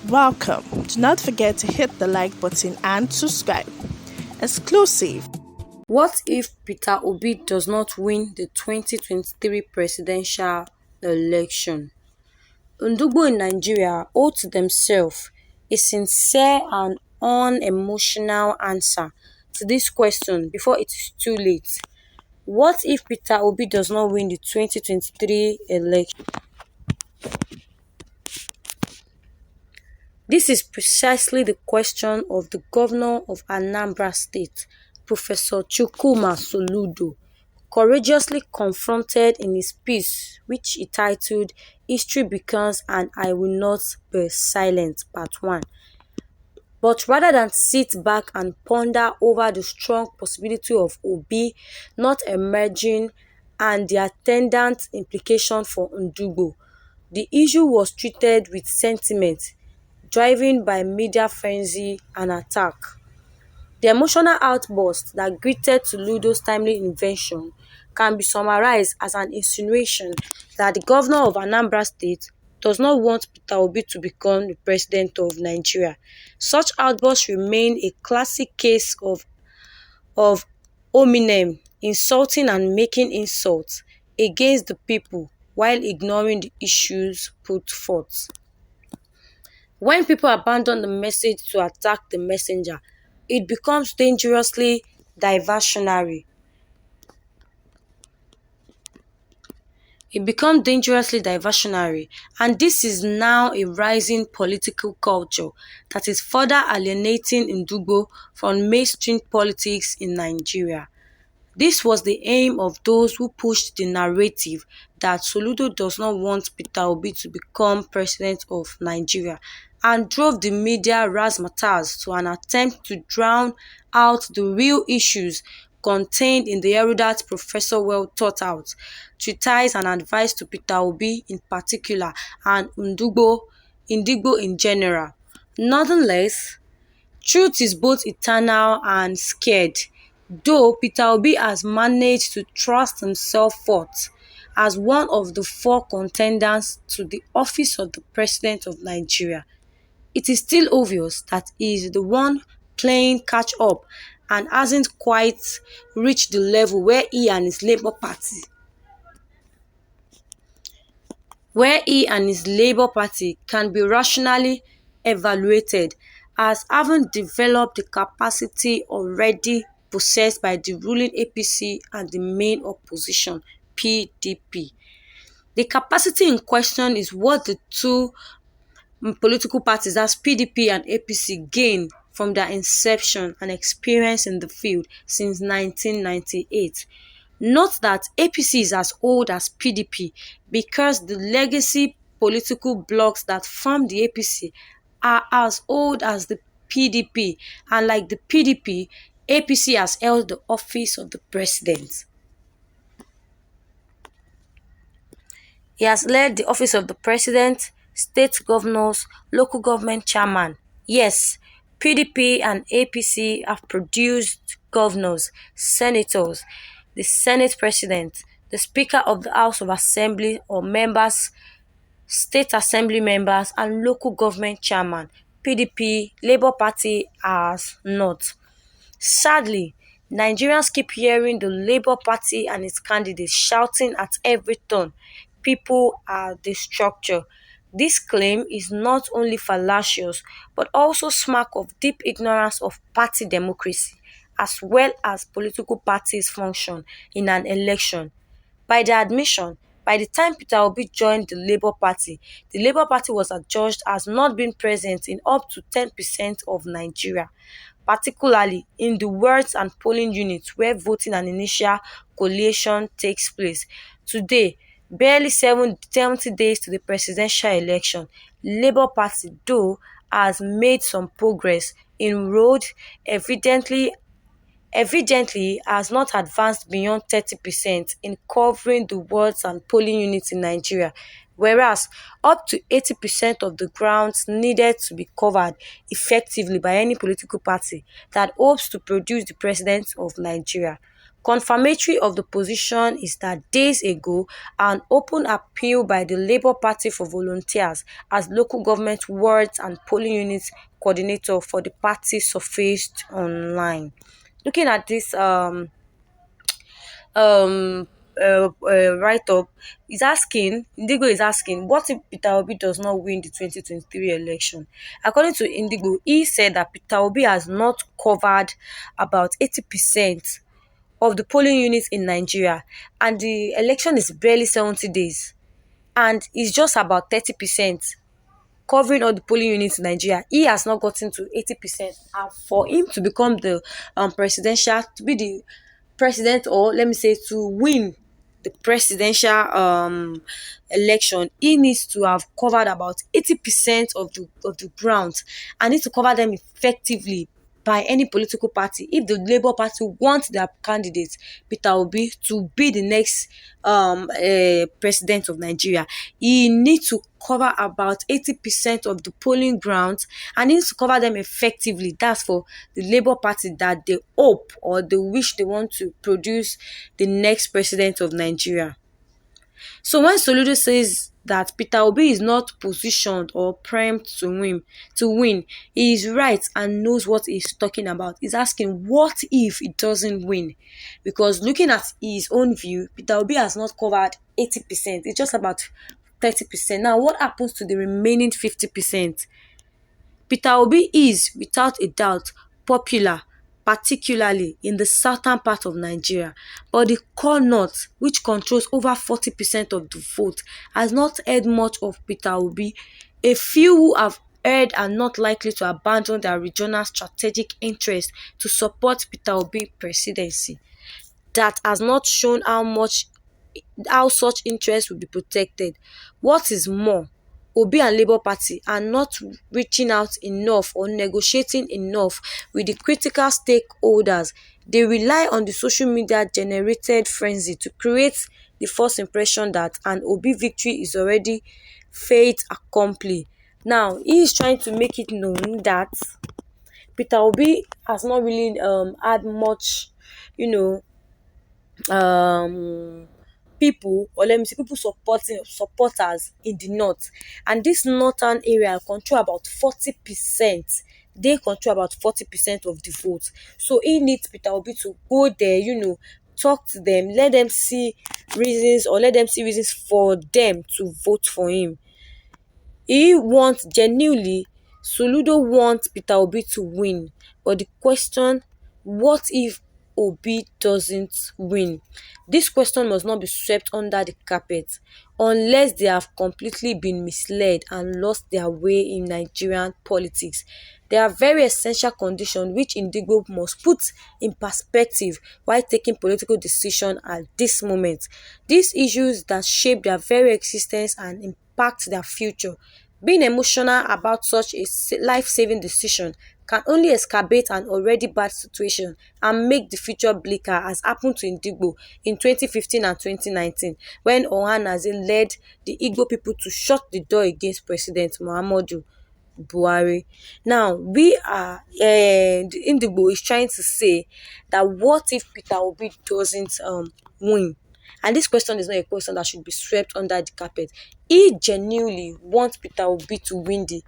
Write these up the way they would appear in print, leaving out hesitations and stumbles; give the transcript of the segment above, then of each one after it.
Welcome. Do not forget to hit the like button and subscribe. Exclusive. What if Peter Obi does not win the 2023 presidential election? Ndugbo in Nigeria owe to themselves a sincere and unemotional answer to this question before it is too late. What if Peter Obi does not win the 2023 election? This is precisely the question of the governor of Anambra State, Professor SOLUDO, courageously confronted in his piece which he titled History Becomes and I Will Not Be Silent Part 1. But rather than sit back and ponder over the strong possibility of Obi not emerging and the attendant implication for Ndugbo, the issue was treated with sentiment, driven by media frenzy and attack. The emotional outburst that greeted Soludo's timely invention can be summarized as an insinuation that the governor of Anambra State does not want Peter Obi to become the president of Nigeria. Such outbursts remain a classic case of Hmmmmmm, insulting and making insults against the people while ignoring the issues put forth. When people abandon the message to attack the messenger, it becomes dangerously diversionary. And this is now a rising political culture that is further alienating Ndugbo from mainstream politics in Nigeria. This was the aim of those who pushed the narrative that Soludo does not want Peter Obi to become president of Nigeria and drove the media razzmatazz to an attempt to drown out the real issues contained in the erudite Professor well thought out treatise and advice to Peter Obi in particular and Ndigbo in general. Nonetheless, truth is both eternal and scared, though Peter Obi has managed to thrust himself forth as one of the four contenders to the office of the President of Nigeria. It is still obvious that he is the one playing catch-up and hasn't quite reached the level where he and his Labour Party can be rationally evaluated as having developed the capacity already possessed by the ruling APC and the main opposition PDP. The capacity in question is what the two political parties, that's PDP and APC, gained from their inception and experience in the field since 1998. Note that APC is as old as PDP because the legacy political blocs that form the APC are as old as the PDP, and like the PDP, APC has held the office of the president. He has led the office of the president, state governors, local government chairman. Yes, PDP and APC have produced governors, senators, the Senate president, the Speaker of the House of Assembly or members, state assembly members, and local government chairman. PDP, Labour Party has not. Sadly, Nigerians keep hearing the Labour Party and its candidates shouting at every turn, "People are the structure." This claim is not only fallacious but also smack of deep ignorance of party democracy as well as political parties' function in an election. By their admission, by the time Peter Obi joined the Labour Party was adjudged as not being present in up to 10% of Nigeria, particularly in the wards and polling units where voting and initial collation takes place. Today, barely 70 days to the presidential election, Labour Party, though, has made some progress, inroad evidently has not advanced beyond 30% in covering the wards and polling units in Nigeria, whereas up to 80% of the grounds needed to be covered effectively by any political party that hopes to produce the president of Nigeria. Confirmatory of the position is that days ago, an open appeal by the Labour Party for volunteers as local government wards and polling units coordinator for the party surfaced online. Looking at this um write up, Indigo is asking, what if Peter Obi does not win the 2023 election? According to Indigo, he said that Peter Obi has not covered about 80% of the polling units in Nigeria, and the election is barely 70 days, and it's just about 30% covering all the polling units in Nigeria. He has not gotten to 80%. And for him to become the to be the president, or let me say to win the presidential election, he needs to have covered about 80% of the ground, and need to cover them effectively by any political party. If the Labour Party wants their candidate Peter Obi to be the next president of Nigeria, he needs to cover about 80% of the polling grounds, and needs to cover them effectively. That's for the Labour Party that they hope or they wish they want to produce the next president of Nigeria. So when SOLUDO says that Peter Obi is not positioned or primed to win, he is right and knows what he's talking about. He's asking, what if he doesn't win? Because looking at his own view, Peter Obi has not covered 80%. It's just about 30%. Now, what happens to the remaining 50%? Peter Obi is, without a doubt, popular, particularly in the southern part of Nigeria, but the core north, which controls over 40% of the vote, has not heard much of Peter Obi. A few who have heard are not likely to abandon their regional strategic interest to support Peter Obi presidency. That has not shown how such interest will be protected. What is more, Obi and Labour Party are not reaching out enough or negotiating enough with the critical stakeholders. They rely on the social media generated frenzy to create the false impression that an Obi victory is already fait accompli. Now, he is trying to make it known that Peter Obi has not really had much, you know, um people, or let me say people supporters in the north, and this northern area control about 40%. They control about 40% of the vote. So he needs Peter Obi to go there, talk to them, let them see reasons for them to vote for him. He wants genuinely, Soludo wants Peter Obi to win, but the question, what if Obi doesn't win? This question must not be swept under the carpet unless they have completely been misled and lost their way in Nigerian politics. There are very essential conditions which Indigo must put in perspective while taking political decisions at this moment. These issues that shape their very existence and impact their future. Being emotional about such a life-saving decision can only exacerbate an already bad situation and make the future bleaker, as happened to Indigo in 2015 and 2019 when Ohanaeze led the Igbo people to shut the door against President Muhammadu Buhari. Now, the Indigo is trying to say that what if Peter Obi doesn't win? And this question is not a question that should be swept under the carpet. He genuinely wants Peter Obi to win the,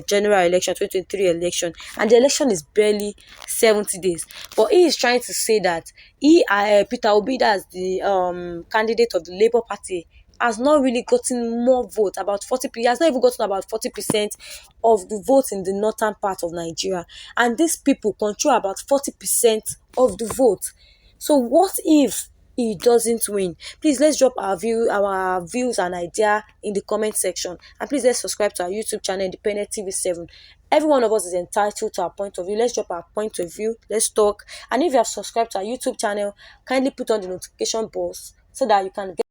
general election, 2023 election, and the election is barely 70 days. But he is trying to say that Peter Obi, that's the candidate of the Labour Party, has not really gotten more votes, about 40%. He has not even gotten about 40% of the votes in the northern part of Nigeria, and these people control about 40% of the vote. So what if he doesn't win? Please, let's drop our views and idea in the comment section, and please let's subscribe to our YouTube channel, Independent TV7. Every one of us is entitled to our point of view. Let's drop our point of view, let's talk. And if you have subscribed to our YouTube channel, kindly put on the notification bell so that you can get